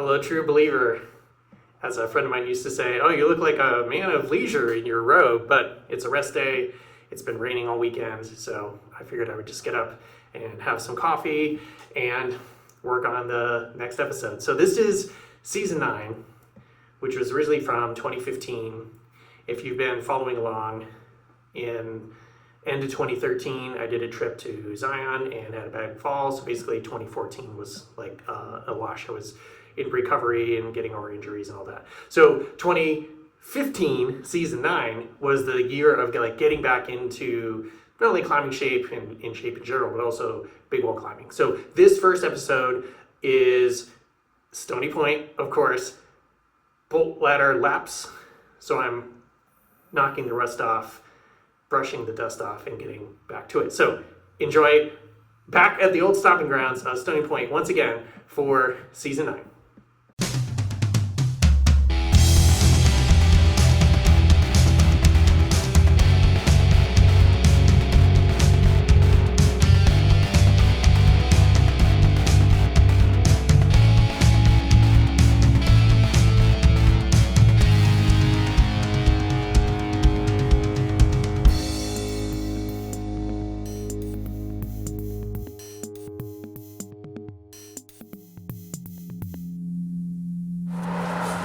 Hello, true believer. As a friend of mine used to say, oh, you look like a man of leisure in your robe, but it's a rest day. It's been raining all weekend, so I figured I would just get up and have some coffee and work on the next episode. So this is season 9, which was originally from 2015. If you've been following along, in end of 2013, I did a trip to Zion and had a bad fall. So basically 2014 was like a wash. I was in recovery and getting over injuries and all that. So 2015, season 9, was the year of like getting back into not only climbing shape and in shape in general, but also big wall climbing. So this first episode is Stony Point, of course, bolt ladder laps. So I'm knocking the rust off, brushing the dust off, and getting back to it. So enjoy back at the old stopping grounds of Stony Point once again for season 9.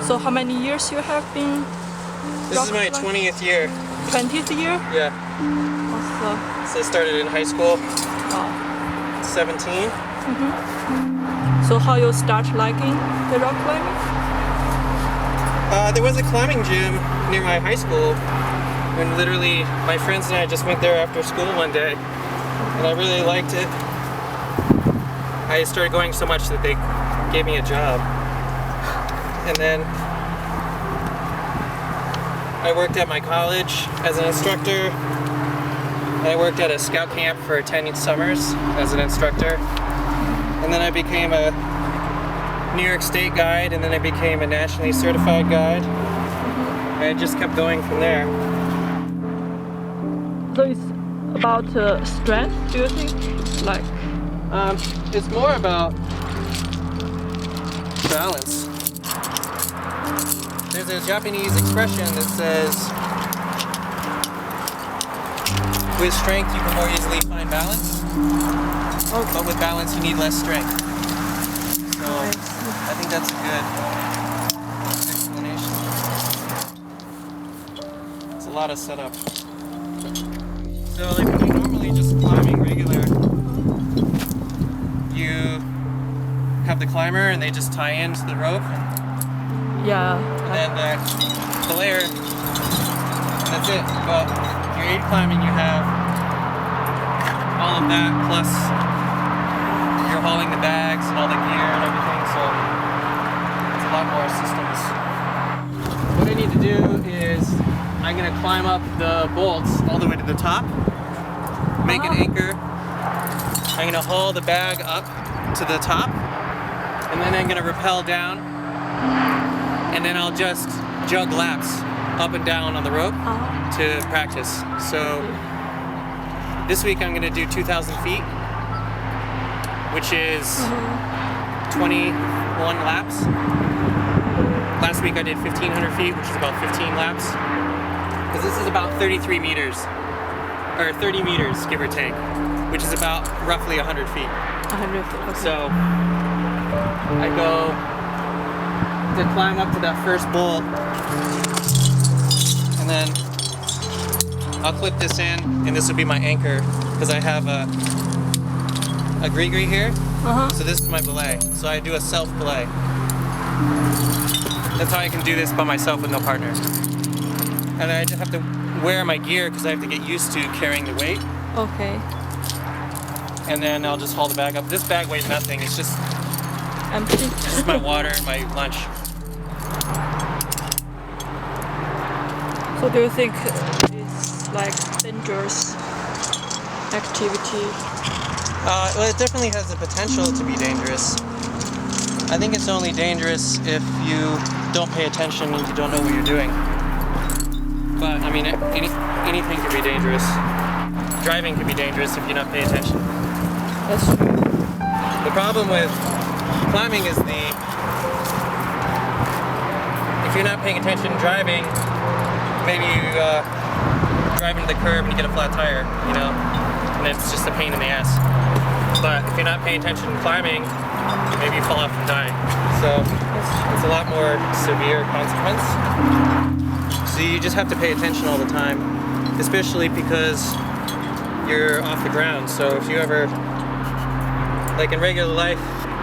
So how many years you have been? This is my 20th year. 20th year? Yeah. Also. So I started in high school. Oh. 17. So how you start liking the rock climbing? There was a climbing gym near my high school, and literally my friends and I just went there after school one day, and I really liked it. I started going so much that they gave me a job. And then I worked at my college as an instructor. And I worked at a scout camp for 10 summers as an instructor. And then I became a New York State guide, and then I became a nationally certified guide. And I just kept going from there. So it's about strength, do you think? Like, it's more about balance. There's a Japanese expression that says, with strength you can more easily find balance, but with balance you need less strength. So I think that's a good explanation. It's a lot of setup. So like when you're normally just climbing regular, you have the climber and they just tie into the rope. yeah. And then the layer, that's it. But your aid climbing, you have all of that, plus you're hauling the bags and all the gear and everything, so it's a lot more systems. What I need to do is I'm going to climb up the bolts all the way to the top, make an anchor. I'm going to haul the bag up to the top, and then I'm going to rappel down. And then I'll just jug laps up and down on the rope to practice. So this week I'm going to do 2,000 feet, which is 21 laps. Last week I did 1,500 feet, which is about 15 laps. Because this is about 33 meters, or 30 meters, give or take, which is about roughly 100 feet. 100 feet, okay. So I go to climb up to that first bolt, and then I'll clip this in, and this will be my anchor, because I have a gree here. So this is my belay. So I do a self belay. That's how I can do this by myself with no partner. And I just have to wear my gear because I have to get used to carrying the weight. Okay. And then I'll just haul the bag up. This bag weighs nothing. It's just Empty. just my water and my lunch. So do you think it's like dangerous activity? Well, it definitely has the potential to be dangerous. I think it's only dangerous if you don't pay attention and you don't know what you're doing. But I mean, anything can be dangerous. Driving can be dangerous if you don't pay attention. That's true. The problem with climbing is if you're not paying attention driving, maybe you drive into the curb and you get a flat tire, you know, and it's just a pain in the ass. But if you're not paying attention climbing, maybe you fall off and die. So it's a lot more severe consequence. So you just have to pay attention all the time, especially because you're off the ground. So if you ever, like in regular life,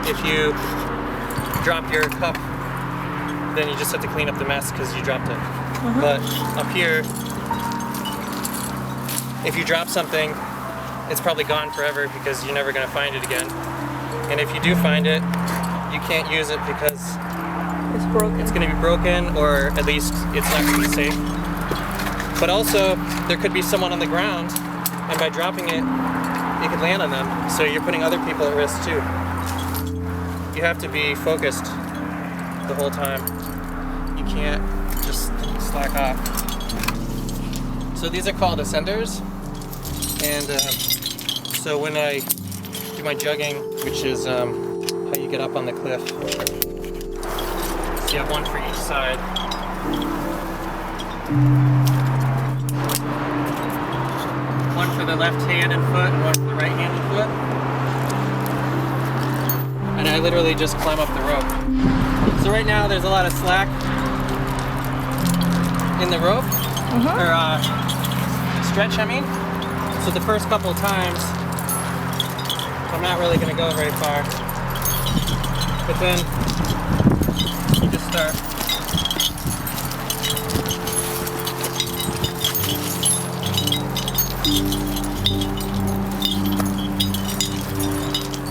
if you drop your cup, then you just have to clean up the mess because you dropped it. But up here, if you drop something, it's probably gone forever because you're never going to find it again. And if you do find it, you can't use it because It's broken. it's going to be broken, or at least it's not going to be safe. But also, there could be someone on the ground, and by dropping it, it could land on them. So you're putting other people at risk too. You have to be focused the whole time. You can't just slack off. So these are called ascenders. And so when I do my jugging, which is how you get up on the cliff, so you have one for each side. One for the left-handed foot and one for the right-handed foot. And I literally just climb up the rope. So right now there's a lot of slack in the rope, or stretch, I mean. So the first couple of times, I'm not really going to go very far. But then you just start.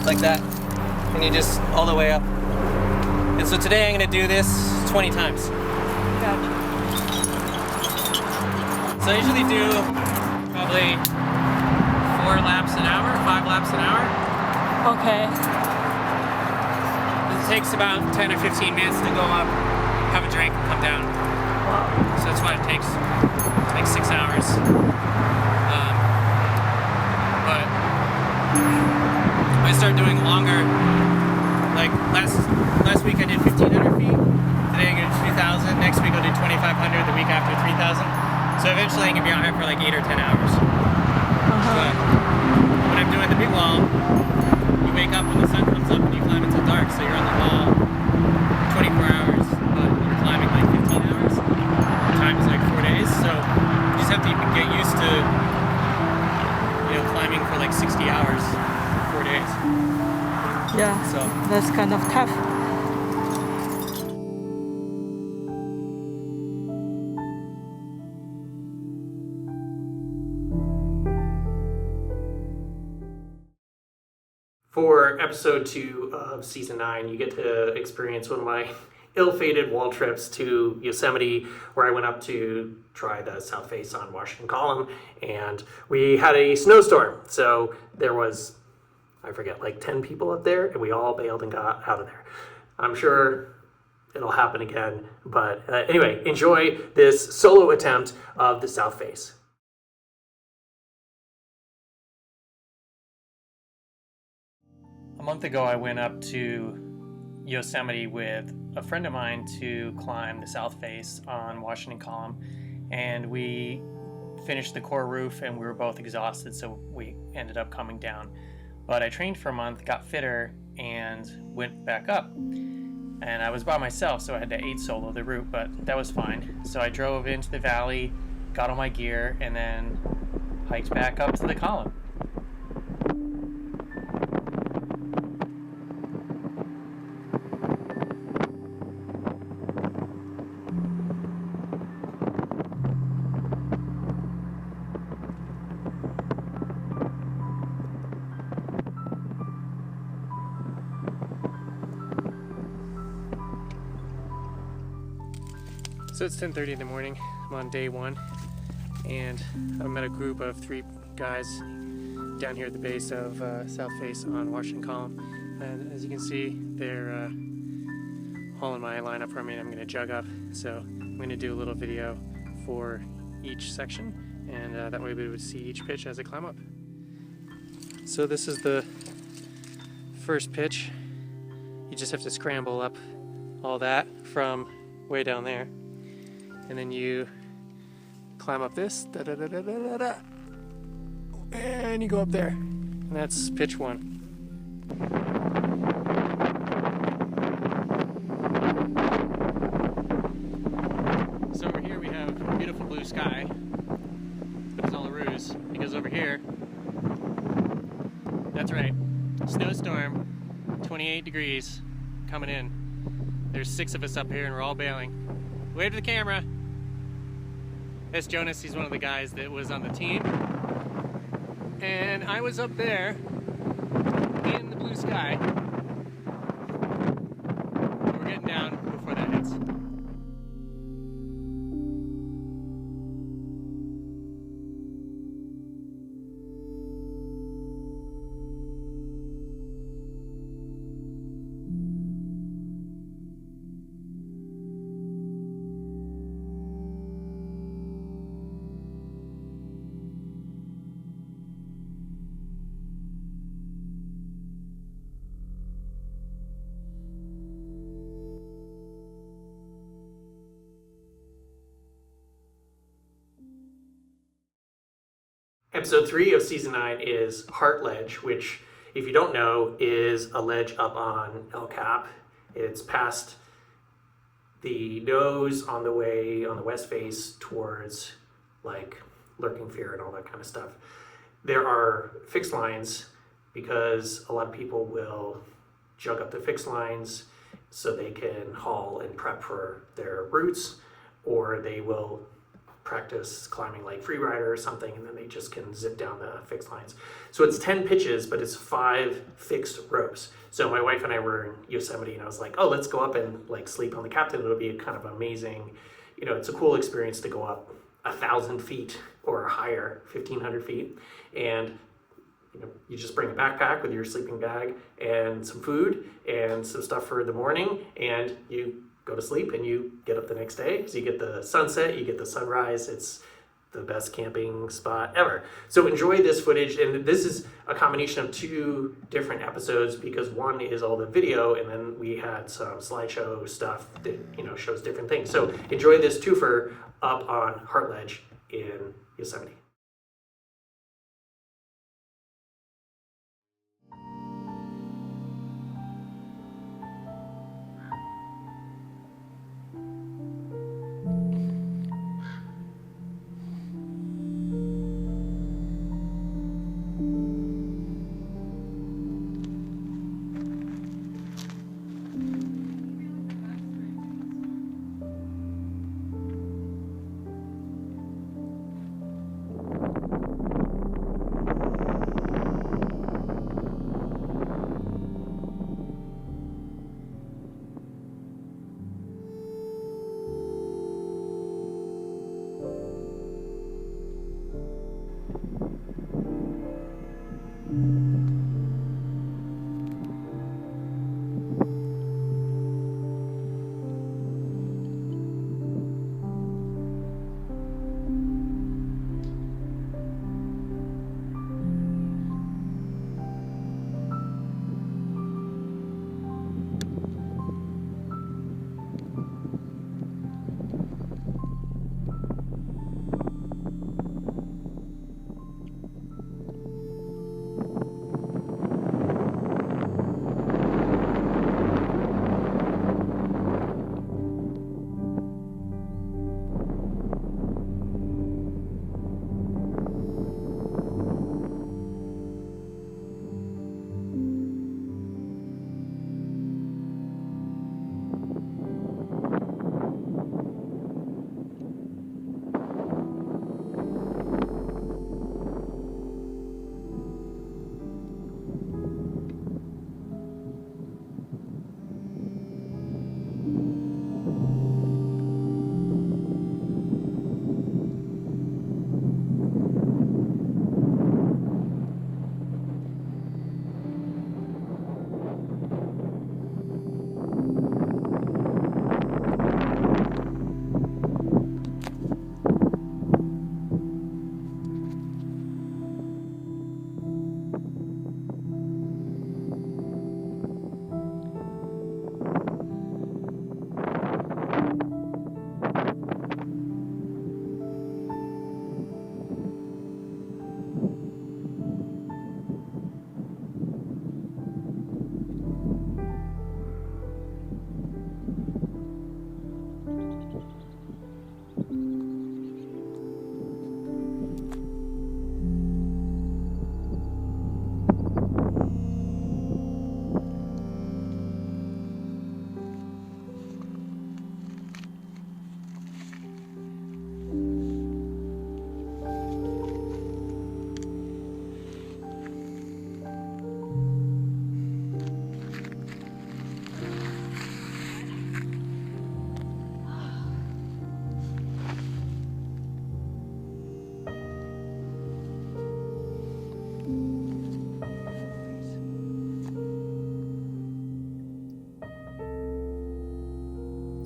Like that. And you just all the way up. And so today I'm going to do this 20 times. Gotcha. So I usually do probably 4 laps an hour, 5 laps an hour. Okay. It takes about 10 or 15 minutes to go up, have a drink, and come down. Wow. So that's what it takes. It's like 6 hours. But I start doing longer. Like last week I did 1,500 feet. Today I'm gonna do 2,000. Next week I'll do 2,500. The week after 3,000. So eventually I can be out here for like 8 or 10 hours. But when I'm doing the big wall, you wake up when the sun comes up and you climb until dark. So you're on the wall 24 hours, but you're climbing like 15 hours. Time is like 4 days. So you just have to get used to, you know, climbing for like 60 hours, 4 days. Yeah. So That's kind of tough. For episode 2 of season 9, you get to experience one of my ill-fated wall trips to Yosemite, where I went up to try the south face on Washington Column, and we had a snowstorm. So there was, I forget, like 10 people up there, and we all bailed and got out of there. I'm sure it'll happen again, but anyway, enjoy this solo attempt of the south face. A month ago, I went up to Yosemite with a friend of mine to climb the south face on Washington Column, and we finished the core roof and we were both exhausted, so we ended up coming down. But I trained for a month, got fitter, and went back up. And I was by myself, so I had to 8 solo the route, but that was fine. So I drove into the valley, got all my gear, and then hiked back up to the column. So it's 10:30 in the morning. I'm on day 1, and I met a group of 3 guys down here at the base of South Face on Washington Column. And as you can see, they're hauling my line up for me, and I'm going to jug up. So I'm going to do a little video for each section, and that way we would see each pitch as I climb up. So this is the first pitch. You just have to scramble up all that from way down there. And then you climb up this, and you go up there. And that's pitch 1. So over here we have beautiful blue sky, but it's all a ruse, because over here, that's right, snowstorm, 28 degrees, coming in. There's 6 of us up here and we're all bailing. Wave to the camera. That's Jonas, he's one of the guys that was on the team. And I was up there in the blue sky. We're getting down before that hits. Episode 3 of Season 9 is Heart Ledge, which, if you don't know, is a ledge up on El Cap. It's past the nose on the way on the west face towards like Lurking Fear and all that kind of stuff. There are fixed lines because a lot of people will jug up the fixed lines so they can haul and prep for their routes, or they will practice climbing like freerider or something, and then they just can zip down the fixed lines. So it's 10 pitches, but it's 5 fixed ropes. So my wife and I were in Yosemite, and I was like, oh, let's go up and like sleep on the captain. It'll be kind of amazing. You know, it's a cool experience to go up 1,000 feet or higher, 1,500 feet. And you know, you just bring a backpack with your sleeping bag and some food and some stuff for the morning, and you go to sleep and you get up the next day. So you get the sunset, you get the sunrise. It's the best camping spot ever. So enjoy this footage. And this is a combination of 2 different episodes, because one is all the video, and then we had some slideshow stuff that, you know, shows different things. So enjoy this twofer up on Heart Ledge in Yosemite.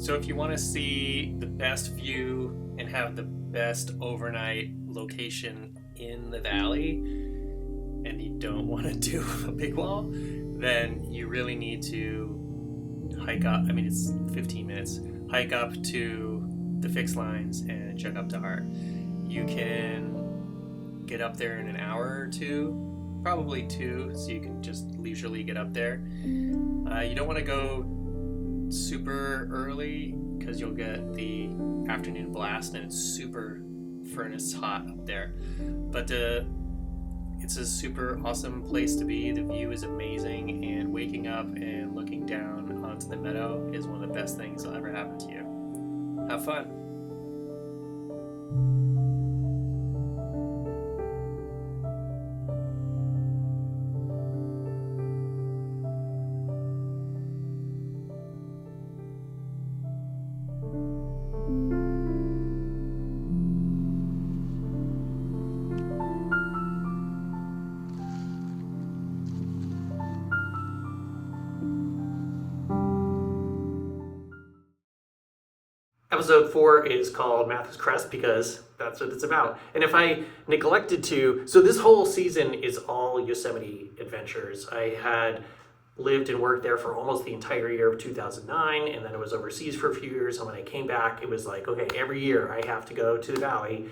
So if you want to see the best view and have the best overnight location in the valley, and you don't want to do a big wall, then you really need to hike up. I mean, it's 15 minutes. Hike up to the fixed lines and jug up to Hart. You can get up there in an hour or two, probably 2, so you can just leisurely get up there. You don't want to go super early because you'll get the afternoon blast and it's super furnace hot up there. But it's a super awesome place to be. The view is amazing, and waking up and looking down onto the meadow is one of the best things that'll ever happen to you. Have fun. Episode 4 is called Mathis Crest because that's what it's about. And if I neglected to, so this whole season is all Yosemite adventures. I had lived and worked there for almost the entire year of 2009, and then I was overseas for a few years. And when I came back, it was like, okay, every year I have to go to the valley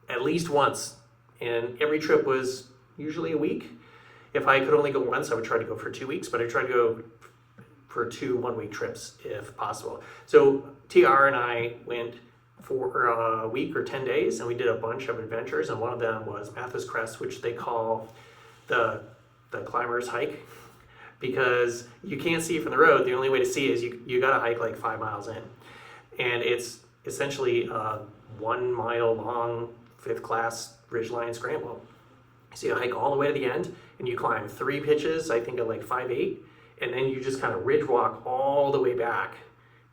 at least once. And every trip was usually a week. If I could only go once, I would try to go for 2 weeks, but I tried to go for 2 one-week trips if possible. So TR and I went for a week or 10 days, and we did a bunch of adventures, and one of them was Mathis Crest, which they call the climber's hike, because you can't see from the road. The only way to see is you gotta hike like 5 miles in. And it's essentially a 1 mile long 5th class ridgeline scramble. So you hike all the way to the end, and you climb 3 pitches, I think at like 5'8", and then you just kind of ridge walk all the way back,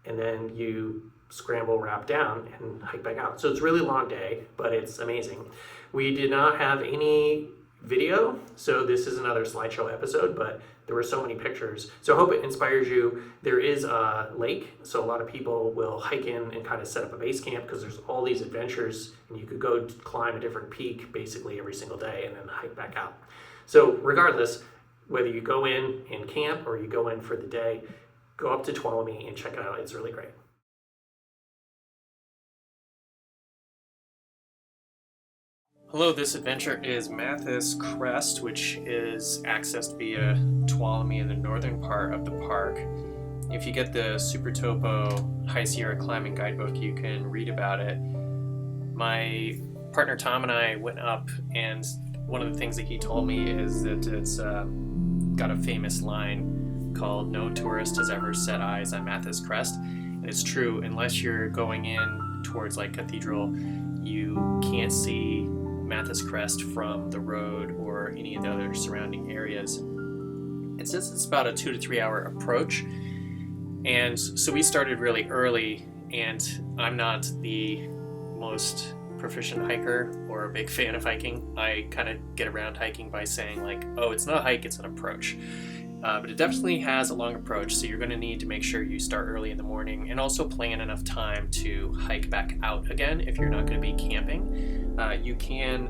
and then you scramble, wrap down, and hike back out. So it's a really long day, but it's amazing. We did not have any video, so this is another slideshow episode, but there were so many pictures. So I hope it inspires you. There is a lake, so a lot of people will hike in and kind of set up a base camp because there's all these adventures, and you could go climb a different peak basically every single day and then hike back out. So regardless, whether you go in and camp or you go in for the day, go up to Tuolumne and check it out. It's really great. Hello, this adventure is Mathis Crest, which is accessed via Tuolumne in the northern part of the park. If you get the Super Topo High Sierra Climbing Guidebook, you can read about it. My partner Tom and I went up, and one of the things that he told me is that it's got a famous line called "No tourist has ever set eyes on Mathis Crest." And it's true, unless you're going in towards like Cathedral, you can't see Mathis Crest from the road or any of the other surrounding areas. It says it's about a 2 to 3 hour approach, and so we started really early, and I'm not the most proficient hiker or a big fan of hiking. I kind of get around hiking by saying like, oh, it's not a hike, it's an approach. But it definitely has a long approach, so you're going to need to make sure you start early in the morning and also plan enough time to hike back out again if you're not going to be camping. You can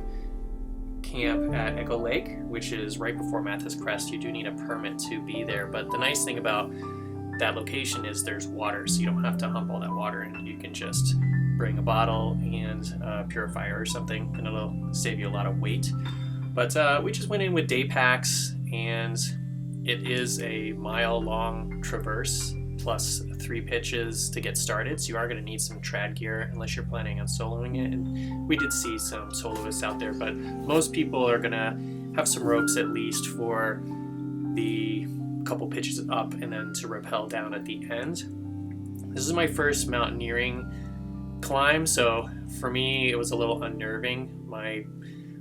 camp at Echo Lake, which is right before Mathis Crest. You do need a permit to be there, but the nice thing about that location is there's water, so you don't have to hump all that water, and you can just bring a bottle and a purifier or something, and it'll save you a lot of weight. But we just went in with day packs, and it is a mile-long traverse plus 3 pitches to get started, so you are going to need some trad gear unless you're planning on soloing it. And we did see some soloists out there, but most people are going to have some ropes at least for the couple pitches up and then to rappel down at the end. This is my first mountaineering climb, so for me it was a little unnerving. My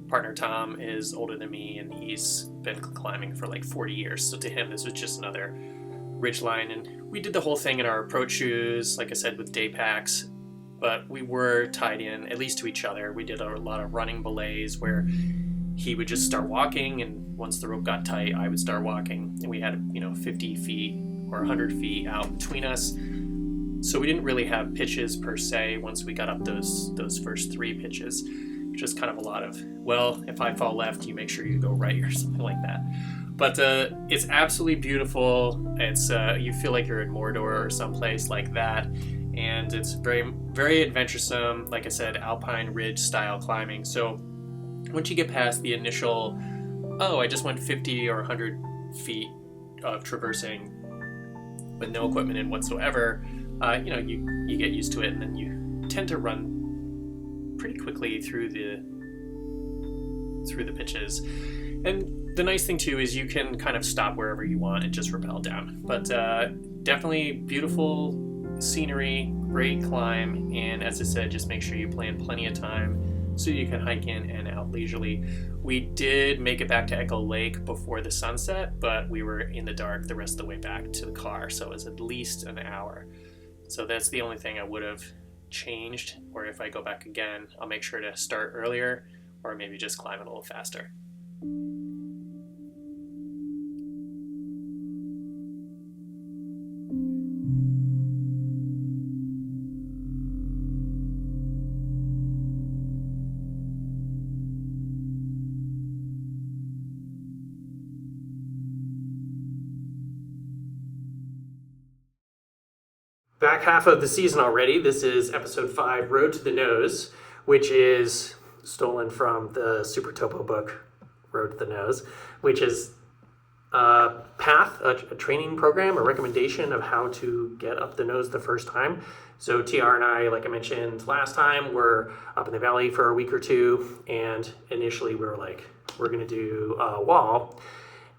partner Tom is older than me, and he's been climbing for like 40 years, so to him this was just another ridgeline. And we did the whole thing in our approach shoes, like I said, with day packs, but we were tied in at least to each other. We did a lot of running belays where he would just start walking, and once the rope got tight I would start walking, and we had 50 feet or 100 feet out between us. So we didn't really have pitches per se once we got up those first 3 pitches. Just kind of a lot of, well, if I fall left, you make sure you go right or something like that. But it's absolutely beautiful. It's you feel like you're in Mordor or someplace like that, and it's very, very adventuresome. Like I said, alpine ridge style climbing. So once you get past the initial, I just went 50 or 100 feet of traversing with no equipment in whatsoever, you get used to it, and then you tend to run pretty quickly through the pitches. And the nice thing too is you can kind of stop wherever you want and just rappel down. But definitely beautiful scenery, great climb, and as I said, just make sure you plan plenty of time so you can hike in and out leisurely. We did make it back to Echo Lake before the sunset, but we were in the dark the rest of the way back to the car, so it was at least an hour. So that's the only thing I would have changed, or if I go back again, I'll make sure to start earlier or maybe just climb a little faster. Back half of the season already. This is episode 5, Road to the Nose, which is stolen from the Super Topo book, Road to the Nose, which is a path, a training program, a recommendation of how to get up the nose the first time. So TR and I, like I mentioned last time, were up in the valley for a week or two, and initially we were like, we're going to do a wall.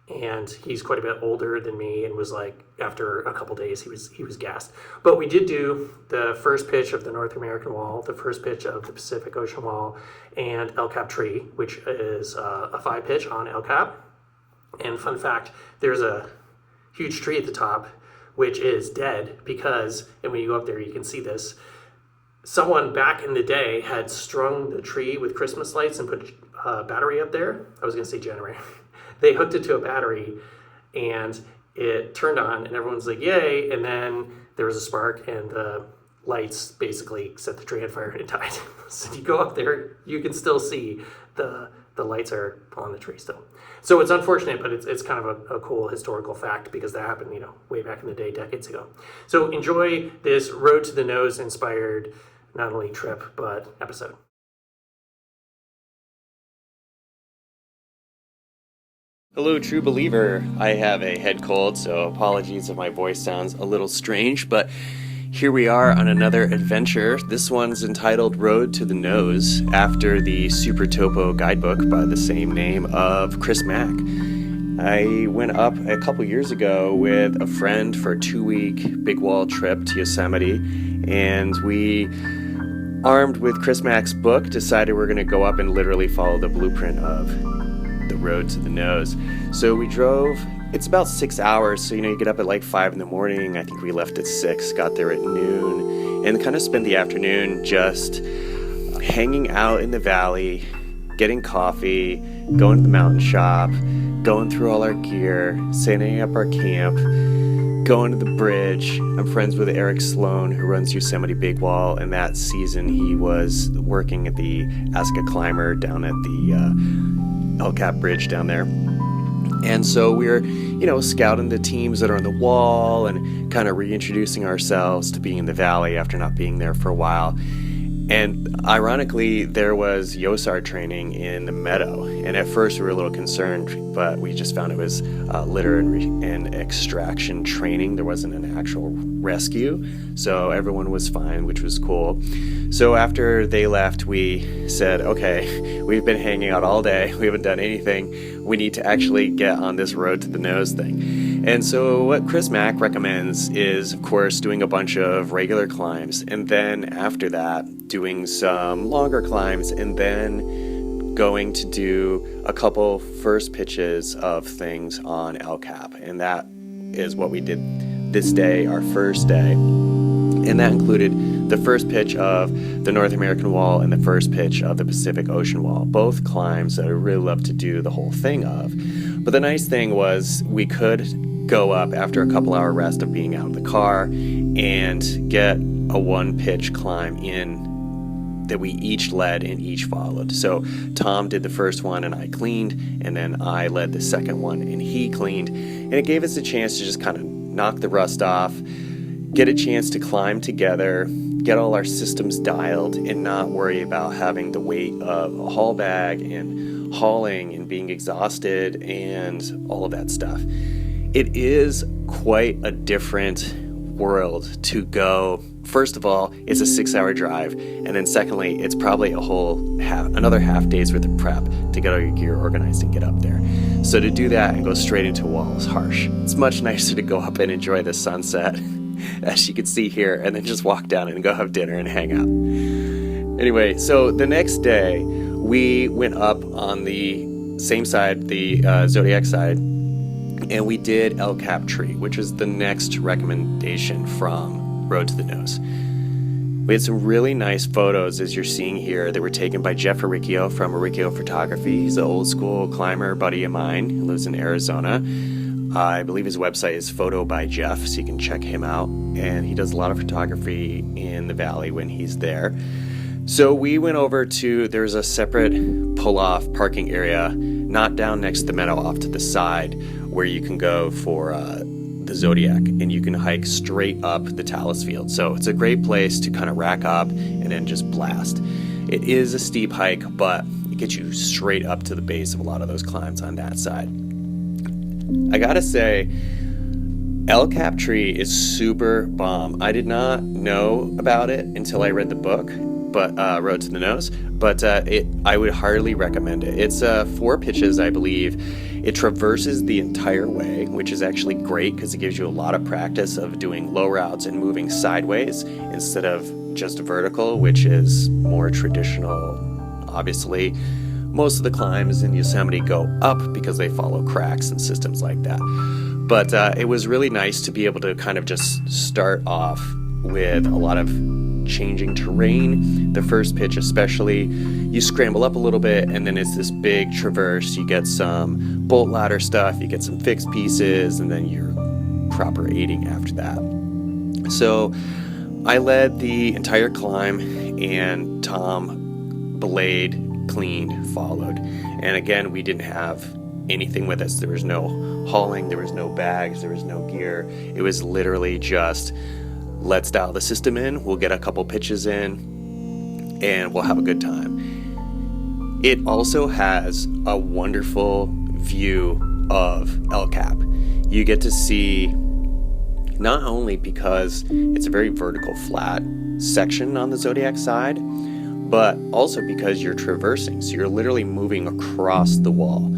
And he's quite a bit older than me, and was like, after a couple days, he was gassed. But we did do the first pitch of the North American Wall, the first pitch of the Pacific Ocean Wall, and El Cap Tree, which is a 5 pitch on El Cap. And fun fact, there's a huge tree at the top, which is dead because, and when you go up there, you can see this, someone back in the day had strung the tree with Christmas lights and put a battery up there. I was going to say generator. They hooked it to a battery and it turned on and everyone's like, yay. And then there was a spark and the lights basically set the tree on fire and it died. So you go up there, you can still see the lights are on the tree still. So it's unfortunate, but it's kind of a cool historical fact because that happened, way back in the day, decades ago. So enjoy this Road to the Nose inspired, not only trip, but episode. Hello, true believer. I have a head cold, so apologies if my voice sounds a little strange, but here we are on another adventure. This one's entitled Road to the Nose, after the Super Topo guidebook by the same name of Chris Mack. I went up a couple years ago with a friend for a 2-week big wall trip to Yosemite, and we, armed with Chris Mack's book, decided we're going to go up and literally follow the blueprint of the Road to the Nose. So we drove, it's about 6 hours, so you get up at like 5 in the morning. I think we left at 6, got there at noon, and kind of spent the afternoon just hanging out in the valley, getting coffee, going to the mountain shop, going through all our gear, setting up our camp, going to the bridge. I'm friends with Eric Sloan, who runs Yosemite Big Wall, and that season he was working at the Aska Climber down at the El Cap Bridge down there. And so we're, scouting the teams that are on the wall and kind of reintroducing ourselves to being in the valley after not being there for a while. And ironically, there was Yosar training in the meadow. And at first we were a little concerned, but we just found it was litter and extraction training. There wasn't an actual rescue. So everyone was fine, which was cool. So after they left, we said, okay, we've been hanging out all day. We haven't done anything. We need to actually get on this Road to the Nose thing. And so what Chris Mack recommends is, of course, doing a bunch of regular climbs. And then after that, doing some longer climbs, and then going to do a couple first pitches of things on El Cap. And that is what we did this day, our first day. And that included the first pitch of the North American Wall and the first pitch of the Pacific Ocean Wall, both climbs that I really love to do the whole thing of. But the nice thing was we could go up after a couple hour rest of being out of the car and get a one pitch climb in that we each led and each followed. So Tom did the first one and I cleaned, and then I led the second one and he cleaned. And it gave us a chance to just kind of knock the rust off, get a chance to climb together, get all our systems dialed, and not worry about having the weight of a haul bag and hauling and being exhausted and all of that stuff. It is quite a different world to go. First of all, it's a 6-hour drive, and then secondly, it's probably another half day's worth of prep to get all your gear organized and get up there. So to do that and go straight into a wall is harsh. It's much nicer to go up and enjoy the sunset, as you can see here, and then just walk down and go have dinner and hang out. Anyway, so the next day, we went up on the same side, the Zodiac side, and we did El Cap Tree, which is the next recommendation from Road to the Nose. We had some really nice photos, as you're seeing here, that were taken by Jeff Aricchio from Aricchio Photography. He's an old school climber buddy of mine who lives in Arizona. I believe his website is Photo by Jeff, so you can check him out. And he does a lot of photography in the valley when he's there. So we went over to, there's a separate pull-off parking area, not down next to the meadow, off to the side, where you can go for the Zodiac, and you can hike straight up the Talus Field. So it's a great place to kind of rack up and then just blast. It is a steep hike, but it gets you straight up to the base of a lot of those climbs on that side. I gotta say, El Cap Tree is super bomb. I did not know about it until I read the book, but Road to the Nose, but I would highly recommend it. It's 4 pitches, I believe. It traverses the entire way, which is actually great because it gives you a lot of practice of doing low routes and moving sideways instead of just vertical, which is more traditional. Obviously, most of the climbs in Yosemite go up because they follow cracks and systems like that. But it was really nice to be able to kind of just start off with a lot of changing terrain. The first pitch especially, you scramble up a little bit and then it's this big traverse. You get some bolt ladder stuff, you get some fixed pieces, and then you're proper aiding after that. So I led the entire climb and Tom belayed, cleaned, followed. And again, we didn't have anything with us. There was no hauling, there was no bags, there was no gear. It was literally just, let's dial the system in, we'll get a couple pitches in, and we'll have a good time. It also has a wonderful view of El Cap. You get to see, not only because it's a very vertical flat section on the Zodiac side, but also because you're traversing, so you're literally moving across the wall.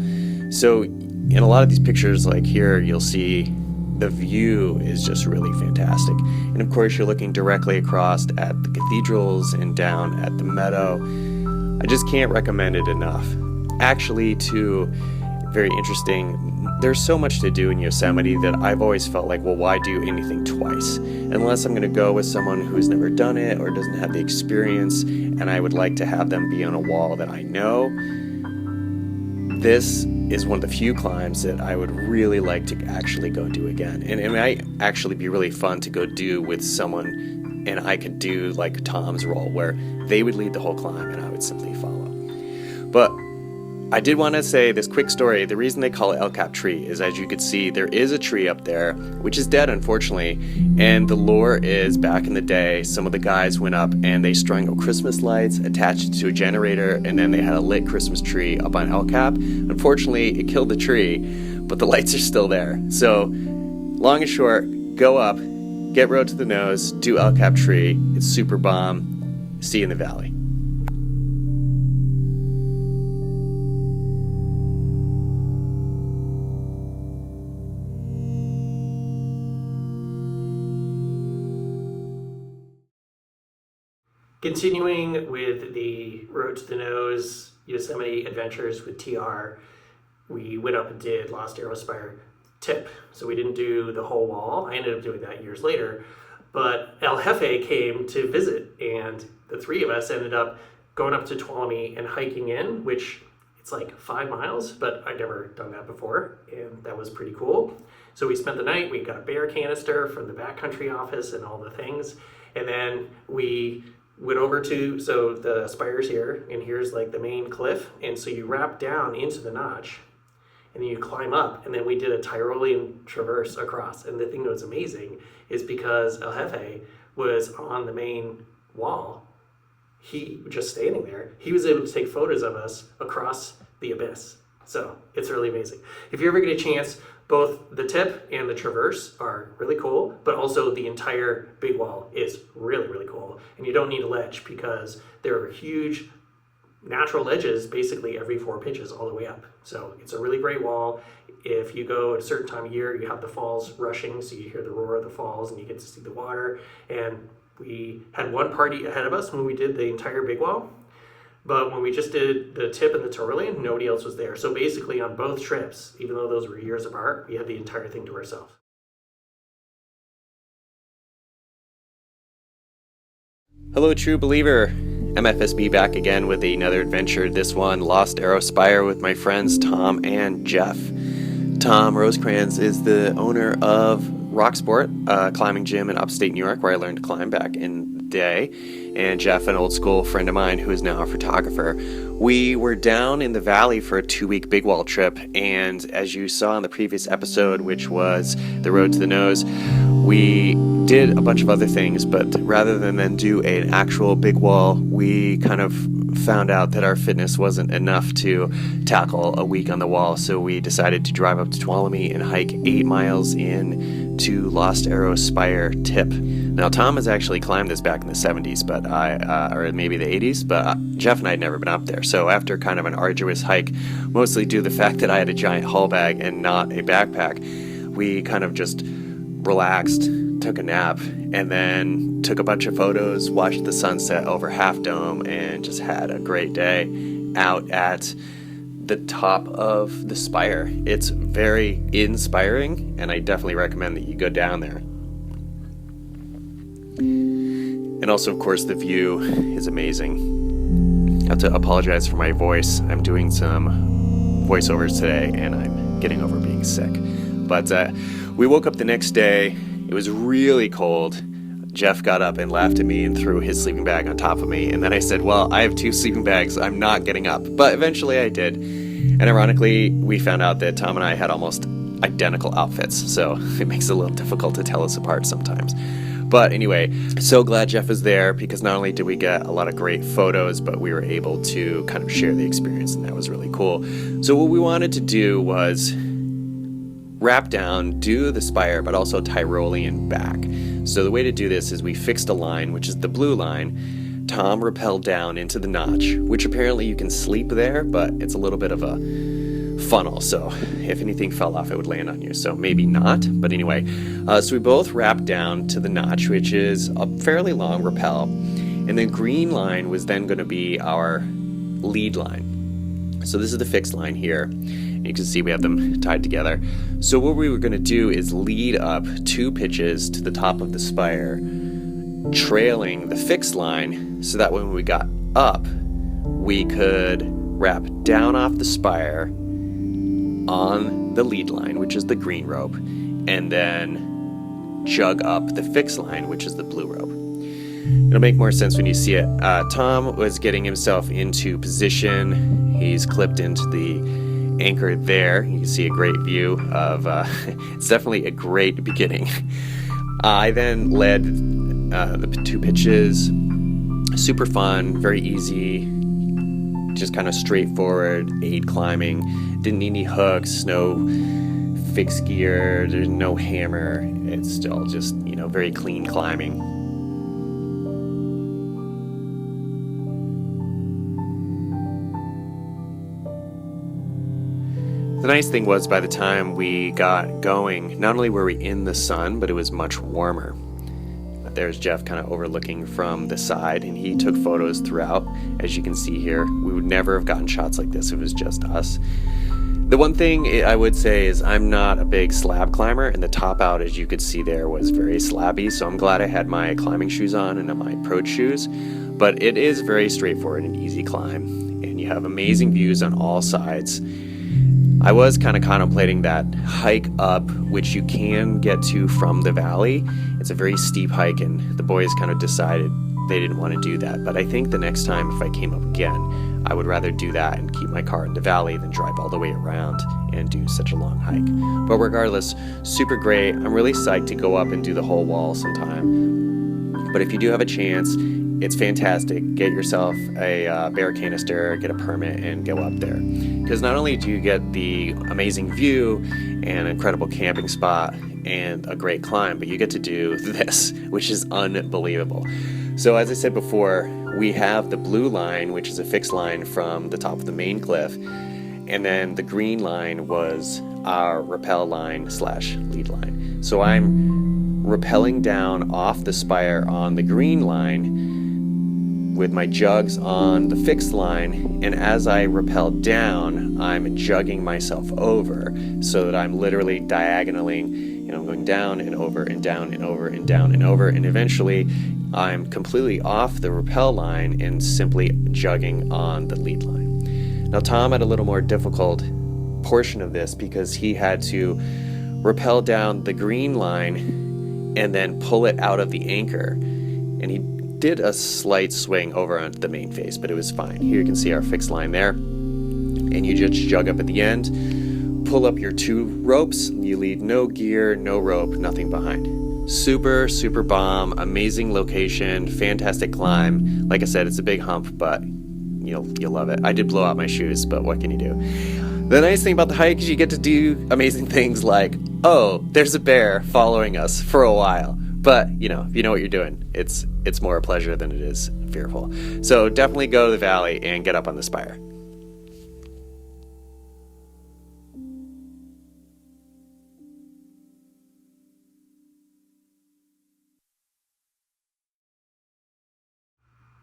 So in a lot of these pictures, like here, you'll see the view is just really fantastic. And of course, you're looking directly across at the cathedrals and down at the meadow. I just can't recommend it enough. Actually, too, very interesting, there's so much to do in Yosemite that I've always felt like, well, why do anything twice? Unless I'm going to go with someone who's never done it or doesn't have the experience, and I would like to have them be on a wall that I know. This is one of the few climbs that I would really like to actually go do again. And it might actually be really fun to go do with someone, and I could do like Tom's role where they would lead the whole climb and I would simply follow. But I did want to say this quick story. The reason they call it El Cap Tree is, as you could see, there is a tree up there, which is dead, unfortunately. And the lore is, back in the day, some of the guys went up and they strung Christmas lights, attached it to a generator, and then they had a lit Christmas tree up on El Cap. Unfortunately, it killed the tree, but the lights are still there. So, long and short, go up, get Road to the Nose, do El Cap Tree. It's super bomb. See you in the valley. Continuing with the Road to the Nose Yosemite adventures with TR, we went up and did Lost Arrow Spire tip. So we didn't do the whole wall. I ended up doing that years later. But El Jefe came to visit, and the three of us ended up going up to Tuolumne and hiking in, which It's like 5 miles, but I'd never done that before, and that was pretty cool. So we spent the night, we got a bear canister from the backcountry office and all the things, and then we went over to, so the spire's here, and here's like the main cliff, and so you wrap down into the notch, and then you climb up, and then we did a Tyrolean traverse across. And the thing that was amazing is because El Jefe was on the main wall, he just standing there, he was able to take photos of us across the abyss. So it's really amazing. If you ever get a chance, both the tip and the traverse are really cool, but also the entire big wall is really, really cool. And you don't need a ledge because there are huge natural ledges basically every 4 pitches all the way up. So it's a really great wall. If you go at a certain time of year, you have the falls rushing, so you hear the roar of the falls and you get to see the water. And we had one party ahead of us when we did the entire big wall, but when we just did the tip and the Tyrolean, nobody else was there. So basically on both trips, even though those were years apart, we had the entire thing to ourselves. Hello, true believer. MFSB back again with another adventure. This one, Lost Arrow Spire, with my friends Tom and Jeff. Tom Rosecrans is the owner of Rock Sport, a climbing gym in upstate New York where I learned to climb back in the day. And Jeff, an old school friend of mine who is now a photographer. We were down in the valley for a 2-week big wall trip, and as you saw in the previous episode, which was the Road to the Nose, we did a bunch of other things, but rather than then do an actual big wall, we kind of found out that our fitness wasn't enough to tackle a week on the wall, so we decided to drive up to Tuolumne and hike 8 miles in to Lost Arrow Spire Tip. Now, Tom has actually climbed this back in the 70s, but or maybe the 80s, but Jeff and I had never been up there. So after kind of an arduous hike, mostly due to the fact that I had a giant haul bag and not a backpack, we kind of just relaxed, took a nap, and then took a bunch of photos, watched the sunset over Half Dome, and just had a great day out at the top of the spire. It's very inspiring, and I definitely recommend that you go down there. And also, of course, the view is amazing. I have to apologize for my voice. I'm doing some voiceovers today, and I'm getting over being sick. But we woke up the next day. It was really cold. Jeff got up and laughed at me and threw his sleeping bag on top of me. And then I said, well, I have 2 sleeping bags. I'm not getting up. But eventually I did. And ironically, we found out that Tom and I had almost identical outfits. So it makes it a little difficult to tell us apart sometimes. But anyway, so glad Jeff was there, because not only did we get a lot of great photos, but we were able to kind of share the experience, and that was really cool. So what we wanted to do was wrap down, do the spire, but also Tyrolean back. So the way to do this is we fixed a line, which is the blue line. Tom rappelled down into the notch, which apparently you can sleep there, but it's a little bit of a funnel, so if anything fell off, it would land on you, so maybe not. But anyway, so we both wrapped down to the notch, which is a fairly long rappel, and the green line was then going to be our lead line. So this is the fixed line here. You can see we have them tied together. So what we were going to do is lead up 2 pitches to the top of the spire, trailing the fixed line, so that when we got up, we could wrap down off the spire on the lead line, which is the green rope, and then jug up the fixed line, which is the blue rope. It'll make more sense when you see it. Tom was getting himself into position. He's clipped into the anchor there. You can see a great view of, it's definitely a great beginning. I then led the 2 pitches. Super fun, very easy, just kind of straightforward aid climbing. Didn't need any hooks, no fixed gear, there's no hammer. It's still just, very clean climbing. The nice thing was, by the time we got going, not only were we in the sun, but it was much warmer. There's Jeff kind of overlooking from the side, and he took photos throughout. As you can see here, we would never have gotten shots like this if it was just us. The one thing I would say is I'm not a big slab climber, and the top out, as you could see there, was very slabby, so I'm glad I had my climbing shoes on and my approach shoes. But it is very straightforward and easy climb. and you have amazing views on all sides. I was kind of contemplating that hike up, which you can get to from the valley. It's a very steep hike, and the boys kind of decided they didn't want to do that. But I think the next time, if I came up again, I would rather do that and keep my car in the valley than drive all the way around and do such a long hike. But regardless, super great. I'm really psyched to go up and do the whole wall sometime. But if you do have a chance, it's fantastic. Get yourself a bear canister, get a permit, and go up there. Because not only do you get the amazing view and an incredible camping spot and a great climb, but you get to do this, which is unbelievable. So as I said before, we have the blue line, which is a fixed line from the top of the main cliff, and then the green line was our rappel line / lead line. So I'm rappelling down off the spire on the green line with my jugs on the fixed line, and as I rappel down, I'm jugging myself over so that I'm literally diagonaling, going down and over and down and over and down and over, and eventually I'm completely off the rappel line and simply jugging on the lead line. Now Tom had a little more difficult portion of this because he had to rappel down the green line and then pull it out of the anchor, and he did a slight swing over onto the main face, but it was fine. Here you can see our fixed line there, and you just jug up at the end, pull up your 2 ropes, you leave no gear, no rope, nothing behind. Super bomb, amazing location, fantastic climb. Like I said, it's a big hump, but you'll love it. I did blow out my shoes, but what can you do? The nice thing about the hike is you get to do amazing things like, oh, there's a bear following us for a while. But, if you know what you're doing, it's more a pleasure than it is fearful. So definitely go to the valley and get up on the spire.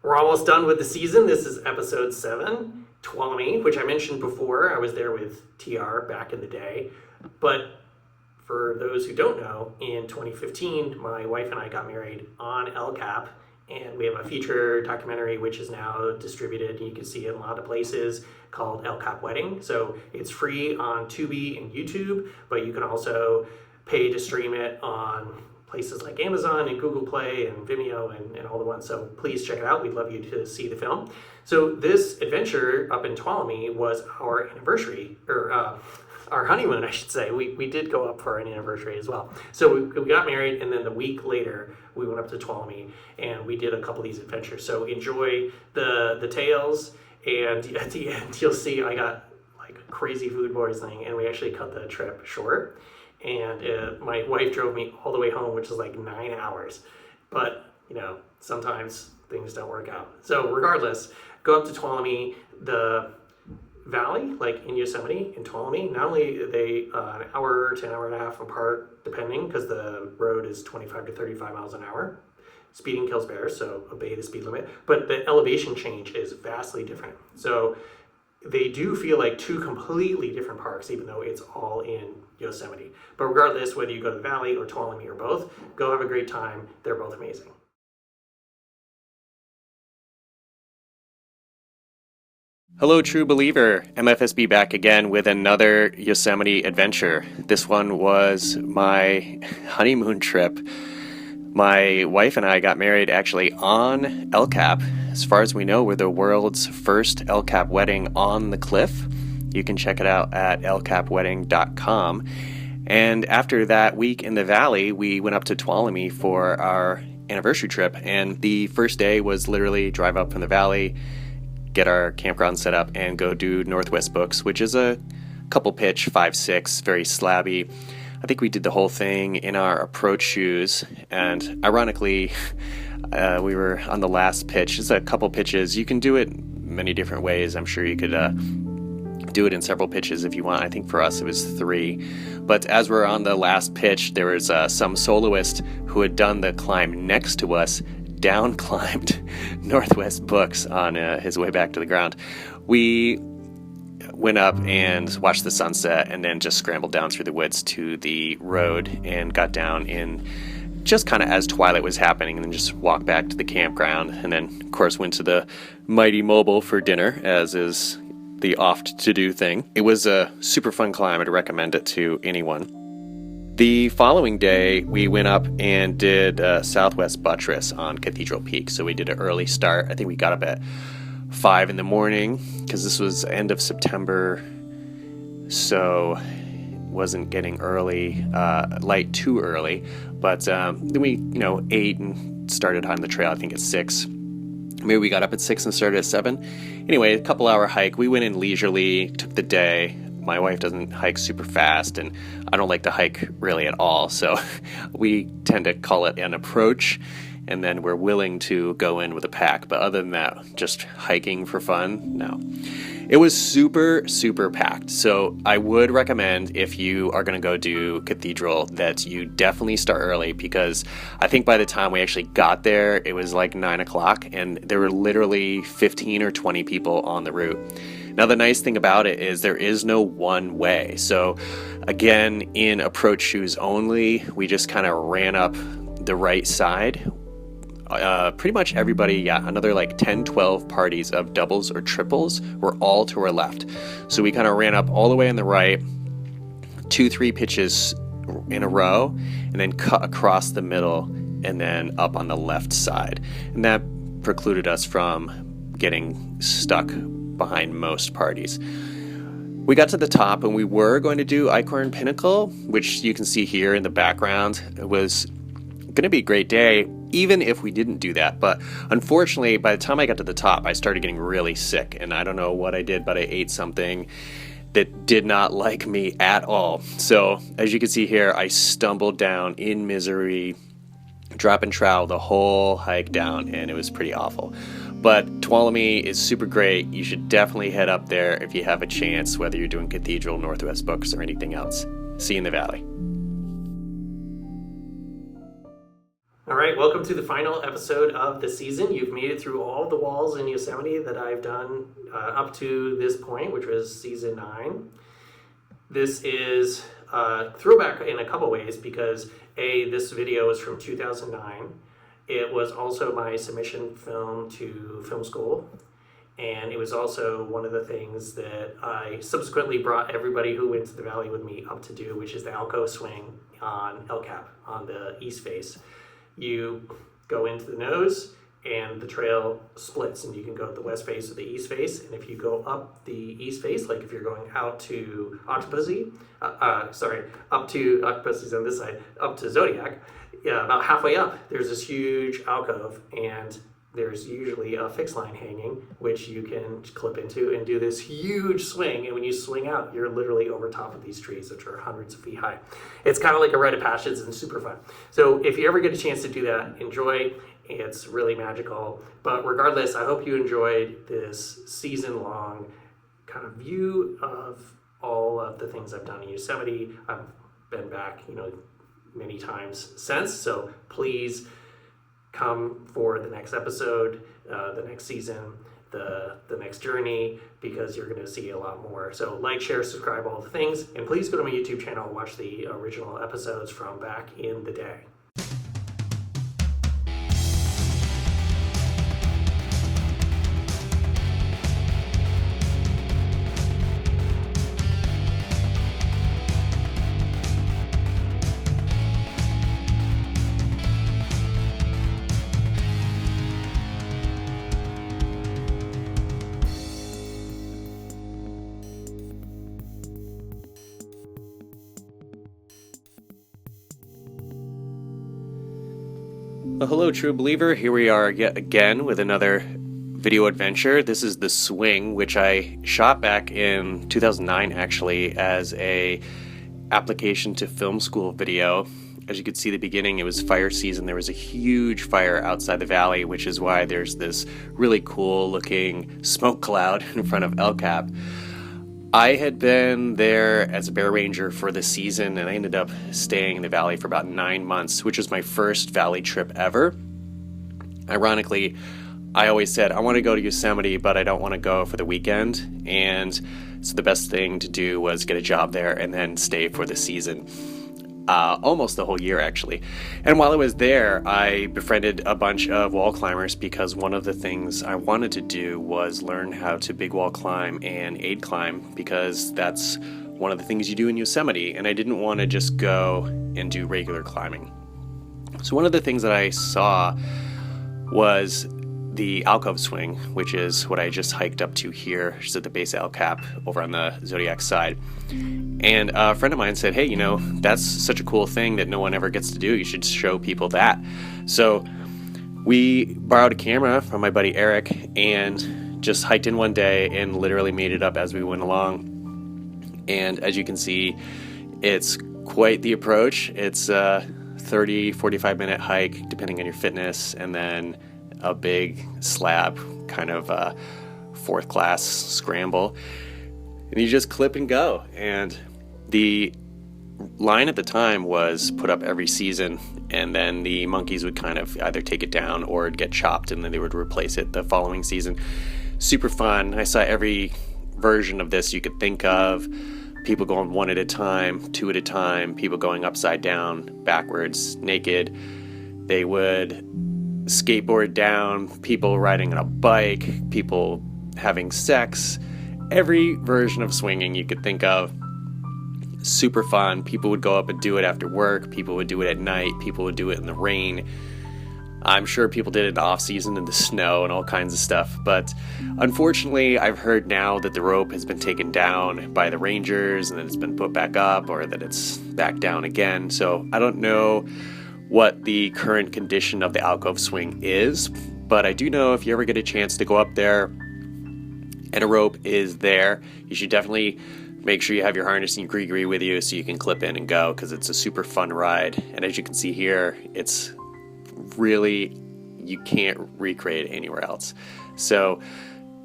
We're almost done with the season. This is episode 7, Tuolumne, which I mentioned before. I was there with TR back in the day. But for those who don't know, in 2015, my wife and I got married on El Cap, and we have a feature documentary which is now distributed. You can see it in a lot of places, called El Cap Wedding. So it's free on Tubi and YouTube, but you can also pay to stream it on places like Amazon and Google Play and Vimeo and all the ones. So please check it out. We'd love you to see the film. So this adventure up in Tuolumne was our anniversary, or our honeymoon, I should say. We did go up for an anniversary as well. So we got married, and then the week later, we went up to Tuolumne, and we did a couple of these adventures. So enjoy the tales, and at the end, you'll see I got like a crazy food poisoning, and we actually cut the trip short. And my wife drove me all the way home, which is like 9 hours. But, sometimes things don't work out. So regardless, go up to Tuolumne. The valley, like in Yosemite, in Tuolumne, not only are they an hour to an hour and a half apart, depending, because the road is 25 to 35 miles an hour. Speeding kills bears, so obey the speed limit. But the elevation change is vastly different. So they do feel like 2 completely different parks, even though it's all in Yosemite. But regardless, whether you go to the valley or Tuolumne or both, go have a great time. They're both amazing. Hello, true believer. MFSB back again with another Yosemite adventure. This one was my honeymoon trip. My wife and I got married actually on El Cap. As far as we know, we're the world's first El Cap wedding on the cliff. You can check it out at elcapwedding.com. And after that week in the valley, we went up to Tuolumne for our anniversary trip. And the first day was literally drive up from the valley, get our campground set up, and go do Northwest Books, which is a couple pitch, 5'6", very slabby. I think we did the whole thing in our approach shoes, and ironically, we were on the last pitch. It's a couple pitches. You can do it many different ways. I'm sure you could do it in several pitches if you want. I think for us it was 3. But as we're on the last pitch, there was some soloist who had done the climb next to us, down climbed Northwest Books on his way back to the ground. We went up and watched the sunset, and then just scrambled down through the woods to the road and got down in just kind of as twilight was happening, and then just walked back to the campground, and then of course went to the Mighty Mobile for dinner, as is the oft to do thing. It was a super fun climb. I'd recommend it to anyone. The following day, we went up and did Southwest Buttress on Cathedral Peak. So we did an early start. I think we got up at 5 in the morning because this was end of September, so wasn't getting early, light too early. But then we, ate and started on the trail, I think at 6. Maybe we got up at 6 and started at 7. Anyway, a couple hour hike. We went in leisurely, took the day. My wife doesn't hike super fast, and I don't like to hike really at all. So we tend to call it an approach, and then we're willing to go in with a pack. But other than that, just hiking for fun, no. It was super, super packed. So I would recommend, if you are going to go do Cathedral, that you definitely start early, because I think by the time we actually got there, it was like 9 o'clock, and there were literally 15 or 20 people on the route. Now, the nice thing about it is there is no one way. So again, in approach shoes only, we just kind of ran up the right side. Pretty much everybody, another like 10, 12 parties of doubles or triples were all to our left. So we kind of ran up all the way on the right, 2-3 pitches in a row, and then cut across the middle and then up on the left side. And that precluded us from getting stuck behind most parties. We got to the top, and we were going to do Eichhorn Pinnacle, which you can see here in the background. It was going to be a great day, even if we didn't do that. But unfortunately, by the time I got to the top, I started getting really sick, and I don't know what I did, but I ate something that did not like me at all. So as you can see here, I stumbled down in misery, dropping trowel the whole hike down, and it was pretty awful. But Tuolumne is super great. You should definitely head up there if you have a chance, whether you're doing Cathedral, Northwest Books, or anything else. See you in the valley. All right, welcome to the final episode of the season. You've made it through all the walls in Yosemite that I've done up to this point, which was season 9. This is a throwback in a couple ways because this video is from 2009. It was also my submission film to film school, and it was also one of the things that I subsequently brought everybody who went to the valley with me up to do, which is the Alco swing on El Cap on the east face. You go into the nose and the trail splits, and you can go up the west face or the east face. And if you go up the east face, like if you're going out to Octopussy, up to Octopussy's on this side, up to Zodiac, about halfway up, there's this huge alcove, and there's usually a fixed line hanging, which you can clip into and do this huge swing. And when you swing out, you're literally over top of these trees, which are hundreds of feet high. It's kind of like a rite of passage and super fun. So if you ever get a chance to do that, enjoy. It's really magical. But regardless, I hope you enjoyed this season-long kind of view of all of the things I've done in Yosemite. I've been back, many times since. So please come for the next episode, the next season, the next journey, because you're going to see a lot more. So like, share, subscribe, all the things. And please go to my YouTube channel and watch the original episodes from back in the day. Well, hello, true believer. Here we are yet again with another video adventure. This is the swing, which I shot back in 2009, actually, as a application to film school video. As you could see at the beginning, it was fire season. There was a huge fire outside the valley, which is why there's this really cool looking smoke cloud in front of El Cap. I had been there as a bear ranger for the season, and I ended up staying in the valley for about 9 months, which was my first valley trip ever. Ironically, I always said, I want to go to Yosemite, but I don't want to go for the weekend. And so the best thing to do was get a job there and then stay for the season. almost the whole year actually. And while I was there, I befriended a bunch of wall climbers because one of the things I wanted to do was learn how to big wall climb and aid climb, because that's one of the things you do in Yosemite, and I didn't want to just go and do regular climbing. So one of the things that I saw was the alcove swing, which is what I just hiked up to here, just at the base of El Cap over on the Zodiac side. And a friend of mine said, hey, you know, that's such a cool thing that no one ever gets to do. You should show people that. So we borrowed a camera from my buddy Eric and just hiked in one day and literally made it up as we went along. And as you can see, it's quite the approach. It's a 30, 45-minute hike, depending on your fitness, and then a big slab, kind of a fourth class scramble, and you just clip and go. And the line at the time was put up every season, and then the monkeys would kind of either take it down or it'd get chopped, and then they would replace it the following season. Super fun. I saw every version of this you could think of. People going one at a time, two at a time, people going upside down, backwards, naked. They would skateboard down, people riding on a bike, people having sex, every version of swinging you could think of. Super fun. People would go up and do it after work, people would do it at night, people would do it in the rain. I'm sure people did it in the off season in the snow and all kinds of stuff, but unfortunately I've heard now that the rope has been taken down by the rangers and that it's been put back up, or that it's back down again. So I don't know what the current condition of the alcove swing is, but I do know if you ever get a chance to go up there and a rope is there, you should definitely make sure you have your harness and your gree with you so you can clip in and go, because it's a super fun ride. And as you can see here, it's really, you can't recreate it anywhere else. So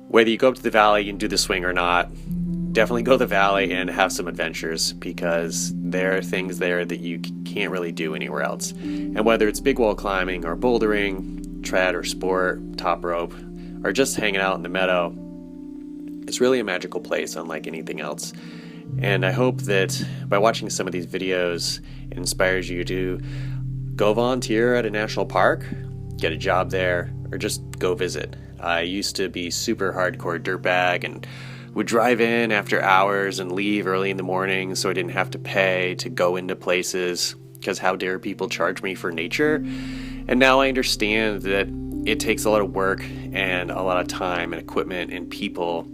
whether you go up to the valley and do the swing or not, definitely go to the valley and have some adventures, because there are things there that you can't really do anywhere else. And whether it's big wall climbing or bouldering, trad or sport, top rope, or just hanging out in the meadow, it's really a magical place unlike anything else. And I hope that by watching some of these videos, it inspires you to go volunteer at a national park, get a job there, or just go visit. I used to be super hardcore dirtbag and would drive in after hours and leave early in the morning so I didn't have to pay to go into places, because how dare people charge me for nature? And now I understand that it takes a lot of work and a lot of time and equipment and people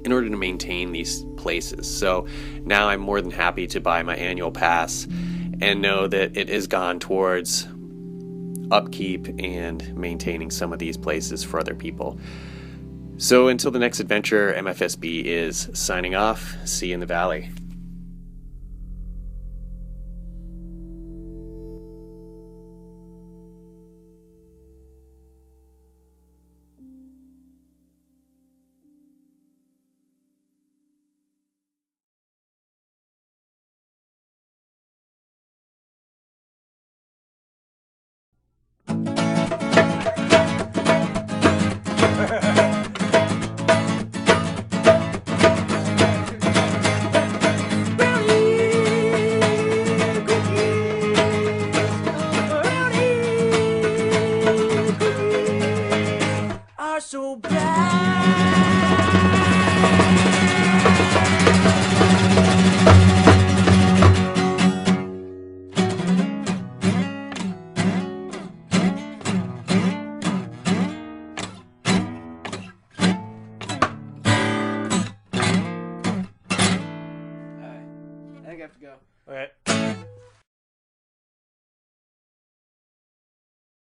in order to maintain these places. So now I'm more than happy to buy my annual pass and know that it has gone towards upkeep and maintaining some of these places for other people. So until the next adventure, MFSB is signing off. See you in the valley. So bad. I think I have to go. Okay.